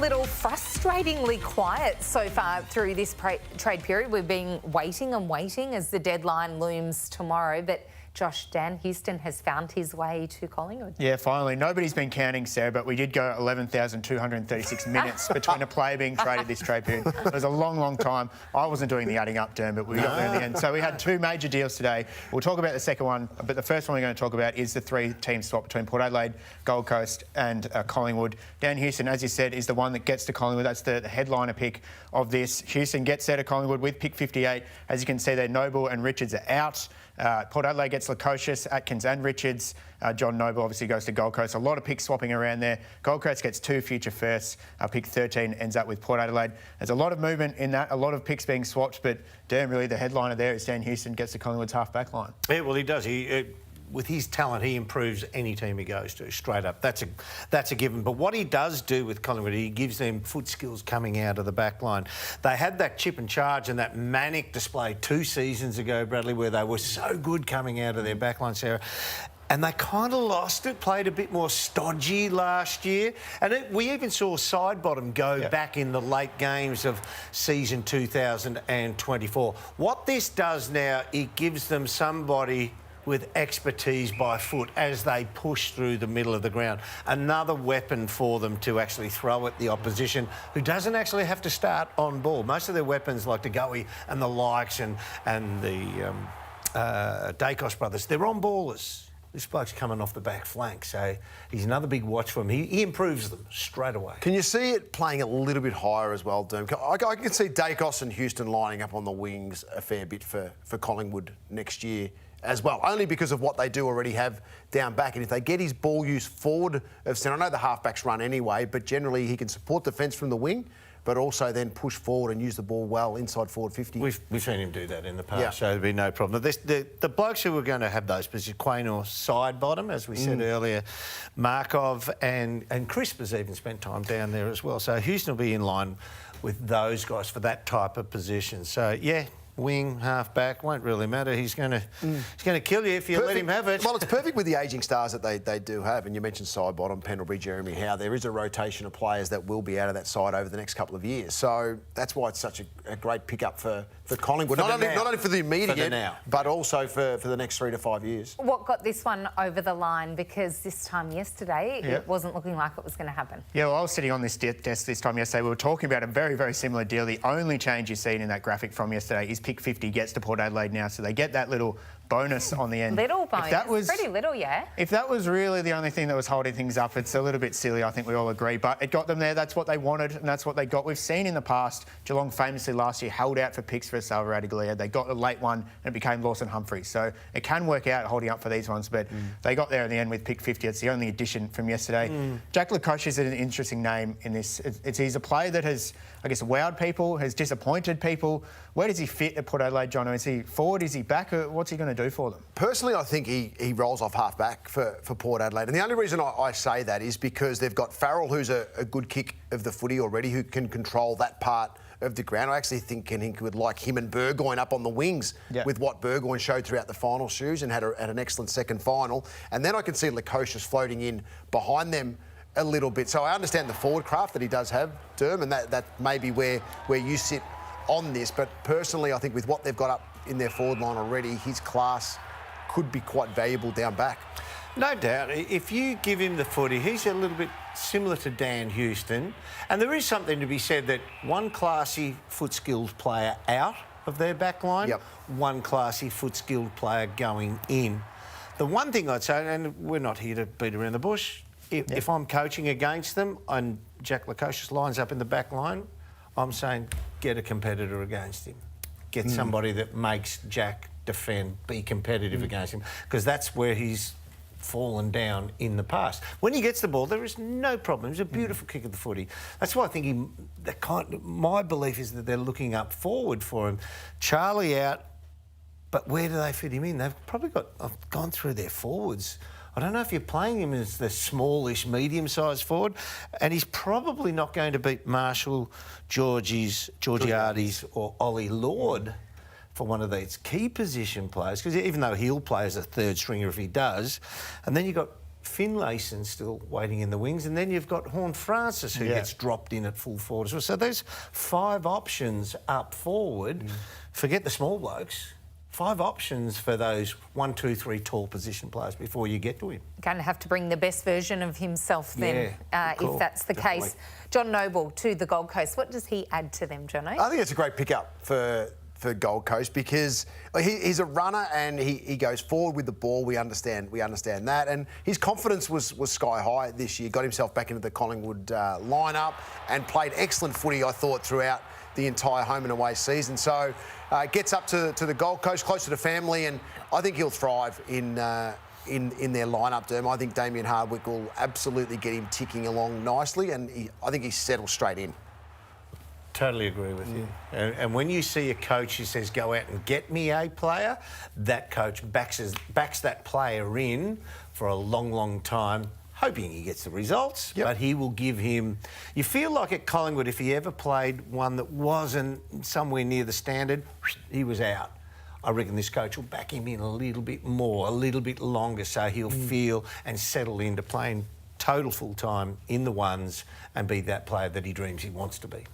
little frustratingly quiet so far through this trade period. We've been waiting and waiting as the deadline looms tomorrow, but Josh, Dan Houston has found his way to Collingwood. Yeah, finally. Nobody's been counting, Sarah, but we did go 11,236 minutes between a player being traded this trade period. It was a long, long time. I wasn't doing the adding up, Derm, but we got there in the end. So we had two major deals today. We'll talk about the second one, but the first one we're going to talk about is the three-team swap between Port Adelaide, Gold Coast and Collingwood. Dan Houston, as you said, is the one that gets to Collingwood. That's the headliner pick of this. Houston gets there to Collingwood with pick 58. As you can see there, Noble and Richards are out. Port Adelaide gets Lukosius, Atkins and Richards. John Noble obviously goes to Gold Coast. A lot of picks swapping around there. Gold Coast gets 2 future firsts. Pick 13 ends up with Port Adelaide. There's a lot of movement in that, a lot of picks being swapped, but damn, really the headliner there is Dan Houston gets to Collingwood's half-back line. Yeah, well, he does. With his talent, he improves any team he goes to, straight up. That's a given. But what he does do with Collingwood, he gives them foot skills coming out of the back line. They had that chip and charge and that manic display 2 seasons ago, Bradley, where they were so good coming out of their back line, Sarah. And they kind of lost it, played a bit more stodgy last year. And we even saw Sidebottom go back in the late games of season 2024. What this does now, it gives them somebody with expertise by foot as they push through the middle of the ground. Another weapon for them to actually throw at the opposition, who doesn't actually have to start on ball. Most of their weapons, like the Goey and the likes and the Dacos brothers, they're on ballers. This bloke's coming off the back flank, so he's another big watch for him. He improves them straight away. Can you see it playing a little bit higher as well, Doom? I can see Dacos and Houston lining up on the wings a fair bit for Collingwood next year as well, only because of what they do already have down back. And if they get his ball use forward of centre, I know the halfbacks run anyway, but generally he can support defence from the wing, but also then push forward and use the ball well inside forward 50. We've seen him do that in the past, so there'd be no problem. The blokes who were going to have those positions, Quain or Sidebottom, as we said earlier, Markov and Crisp has even spent time down there as well. So Houston will be in line with those guys for that type of position. So, yeah, wing, half-back, won't really matter. He's going to kill you if you let him have it. Well, it's perfect with the ageing stars that they do have. And you mentioned Sidebottom, Pendlebury, Jeremy Howe. There is a rotation of players that will be out of that side over the next couple of years. So that's why it's such a great pickup for Collingwood. Not only for the immediate, but also for the next 3 to 5 years. What got this one over the line? Because this time yesterday, it wasn't looking like it was going to happen. Yeah, well, I was sitting on this desk this time yesterday. We were talking about a very, very similar deal. The only change you've seen in that graphic from yesterday is pick 50 gets to Port Adelaide now, so they get that little bonus on the end. Little bonus, that was pretty little, yeah. If that was really the only thing that was holding things up, it's a little bit silly, I think we all agree, but it got them there. That's what they wanted and that's what they got. We've seen in the past, Geelong famously last year held out for picks for Salva Adelaide. They got a late one and it became Lawson Humphries. So it can work out holding up for these ones, but they got there in the end with pick 50. It's the only addition from yesterday. Jack Lukosius is an interesting name in this. He's a player that has, I guess, wowed people, has disappointed people. Where does he fit at Port Adelaide, Jono? Is he forward? Is he back? What's he going to do for them? Personally, I think he rolls off half-back for Port Adelaide. And the only reason I say that is because they've got Farrell, who's a good kick of the footy already, who can control that part of the ground. I actually think he would like him and Burgoyne up on the wings with what Burgoyne showed throughout the final shoes and had an excellent second final. And then I can see Lukosius floating in behind them a little bit. So I understand the forward craft that he does have, Derm, and that may be where you sit on this. But personally, I think with what they've got up in their forward line already, his class could be quite valuable down back. No doubt. If you give him the footy, he's a little bit similar to Dan Houston. And there is something to be said that one classy foot-skilled player out of their back line, one classy foot-skilled player going in. The one thing I'd say, and we're not here to beat around the bush, if I'm coaching against them and Jack Lukosius lines up in the back line, I'm saying get a competitor against him. Get somebody that makes Jack defend, be competitive against him, because that's where he's fallen down in the past. When he gets the ball, there is no problem. It's a beautiful kick of the footy. That's why I think my belief is that they're looking up forward for him. Charlie out, but where do they fit him in? They've probably gone through their forwards. I don't know if you're playing him as the smallish, medium-sized forward, and he's probably not going to beat Marshall, Georgiades or Ollie Lord for one of these key position players, because even though he'll play as a third stringer if he does, and then you've got Finlayson's still waiting in the wings, and then you've got Horne-Francis who gets dropped in at full forward as well. So there's 5 options up forward. Forget the small blokes. 5 options for those 1, 2, 3 tall position players before you get to him. Going to have to bring the best version of himself then, if that's the case. John Noble to the Gold Coast. What does he add to them, Jono? I think it's a great pickup for Gold Coast because he's a runner and he goes forward with the ball. We understand that, and his confidence was sky high this year. Got himself back into the Collingwood lineup and played excellent footy, I thought, throughout the entire home and away season. So gets up to the Gold Coast, closer to family, and I think he'll thrive in their lineup, Derm. I think Damien Hardwick will absolutely get him ticking along nicely, and I think he's settled straight in. Totally agree with you. And when you see a coach who says, go out and get me a player, that coach backs that player in for a long, long time, hoping he gets the results, but he will give him... You feel like at Collingwood, if he ever played one that wasn't somewhere near the standard, he was out. I reckon this coach will back him in a little bit more, a little bit longer, so he'll feel and settle into playing total full-time in the ones and be that player that he dreams he wants to be.